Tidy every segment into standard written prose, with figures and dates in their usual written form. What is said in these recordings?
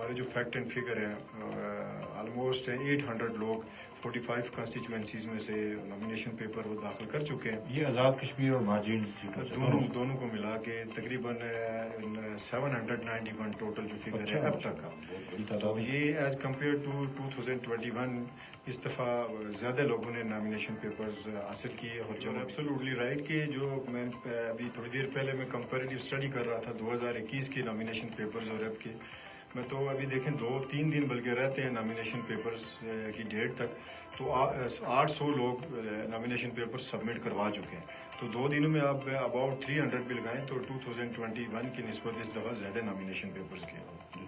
ہمارے جو fact and figure ہے آلموسٹ 800 لوگ 45 کانسٹیچوئنسیز میں سے نامینیشن پیپر وہ داخل کر چکے ہیں. یہ آزاد کشمیر اور مہاجرین دونوں کو ملا کے تقریباً 791 ٹوٹل جو فگر ہے اب تک کا. تو یہ ایز کمپیئر ٹو 2021 اس دفعہ زیادہ لوگوں نے نامینیشن پیپرز حاصل کیے. اور جو ایبسولوٹلی رائٹ کہ جو میں ابھی تھوڑی دیر پہلے میں کمپیریٹیو اسٹڈی کر رہا تھا 2021 کی نامینیشن پیپرز اور اب کے میں تو ابھی دیکھیں 2-3 دن بلکہ رہتے ہیں نامینیشن پیپرز کی ڈیٹ تک. تو 800 لوگ نامینیشن پیپر سبمٹ کروا چکے ہیں. تو 2 دنوں میں آپ اباؤٹ 300 بھی لگائیں تو 2021 کی نسبت اس دفعہ زیادہ نامینیشن پیپرز کے.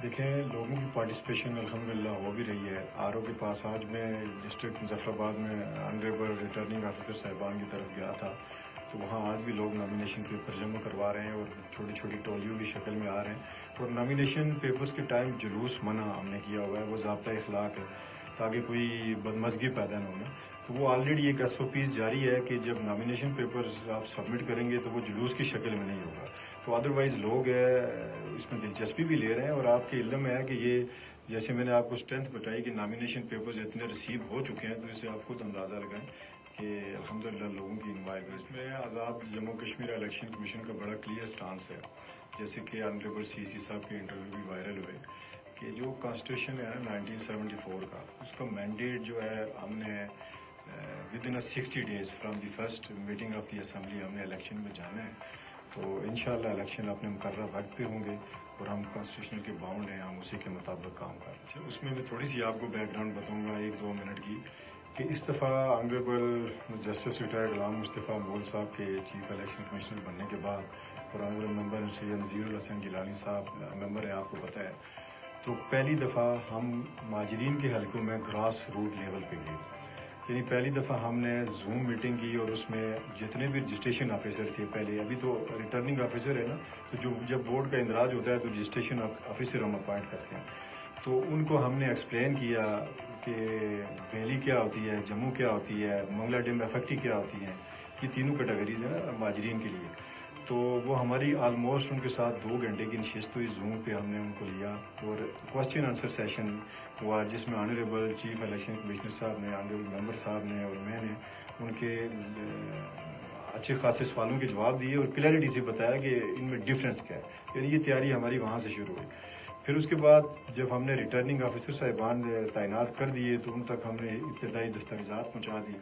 دیکھیں لوگوں کی پارٹیسپیشن الحمدللہ ہو بھی رہی ہے. RO کے پاس آج میں ڈسٹرکٹ مظفر آباد میں آنریبل ریٹرننگ آفیسر صاحبان کی طرف گیا تھا تو وہاں آج بھی لوگ نامینیشن پیپر جمع کروا رہے ہیں اور چھوٹی چھوٹی ٹولیوں کی شکل میں آ رہے ہیں. اور نامینیشن پیپرز کے ٹائم جلوس منع ہم نے کیا ہوا ہے, وہ ضابطہ اخلاق ہے تاکہ کوئی بدمزگی پیدا نہ ہونا. تو وہ آلریڈی ایک SOPs جاری ہے کہ جب نامینیشن پیپرز آپ سبمٹ کریں گے تو وہ جلوس کی شکل میں نہیں ہوگا. تو ادروائز لوگ اس میں دلچسپی بھی لے رہے ہیں. اور آپ کے علم میں ہے کہ یہ جیسے میں نے آپ کو اسٹرینتھ بتائی کہ نامینیشن پیپرز اتنے ریسیو ہو چکے ہیں تو اس سے آپ خود اندازہ لگائیں کہ الحمدللہ لوگوں کی انوائٹ. اس میں آزاد جموں کشمیر الیکشن کمیشن کا بڑا کلیئر سٹانس ہے. جیسے کہ آنریبل CC صاحب کے انٹرویو بھی وائرل ہوئے کہ جو کانسٹیٹیوشن ہے نا 1974 کا, اس کا مینڈیٹ جو ہے ہم نے ودن 60 days from the first meeting of the assembly ہم نے الیکشن میں جانا ہے. تو انشاءاللہ الیکشن اپنے مقررہ وقت پہ ہوں گے اور ہم کانسٹیٹیوشن کے باؤنڈ ہیں, ہم اسی کے مطابق کام کر رہے ہیں. اس میں تھوڑی سی آپ کو بیک گراؤنڈ بتاؤں گا 1-2 منٹ کی کہ اس دفعہ honourable justice retired Ghulam Mustafa Mughal صاحب کے چیف الیکشن کمشنر بننے کے بعد اور آنریبل ممبر سید نذیر الحسن گیلانی صاحب ممبر ہیں, آپ کو پتہ ہے. تو پہلی دفعہ ہم مہاجرین کے حلقوں میں گراس روٹ لیول پہ گئے. یعنی پہلی دفعہ ہم نے زوم میٹنگ کی اور اس میں جتنے بھی رجسٹریشن آفیسر تھے پہلے, ابھی تو ریٹرننگ آفیسر ہے نا, تو جب بورڈ کا اندراج ہوتا ہے تو رجسٹریشن آفیسر ہم اپوائنٹ کرتے ہیں. تو ان کو ہم نے ایکسپلین کیا کہ ویلی کیا ہوتی ہے, جموں کیا ہوتی ہے, منگلا ڈیم ایفیکٹی کیا ہوتی ہیں. یہ تینوں کیٹیگریز ہیں نا مہاجرین کے لیے. تو وہ ہماری آلموسٹ ان کے ساتھ 2 گھنٹے کی نشست ہوئی زوم پہ, ہم نے ان کو لیا اور کوسچن آنسر سیشن ہوا جس میں آنریبل چیف الیکشن کمشنر صاحب نے, آنریبل ممبر صاحب نے اور میں نے ان کے اچھے خاصے سوالوں کے جواب دیے اور کلیئرٹی سے بتایا کہ ان میں ڈفرینس کیا ہے. یعنی یہ تیاری ہماری وہاں سے شروع ہوئی. پھر اس کے بعد جب ہم نے ریٹرننگ آفیسر صاحبان تعینات کر دیے تو ان تک ہم نے ابتدائی دستاویزات پہنچا دی.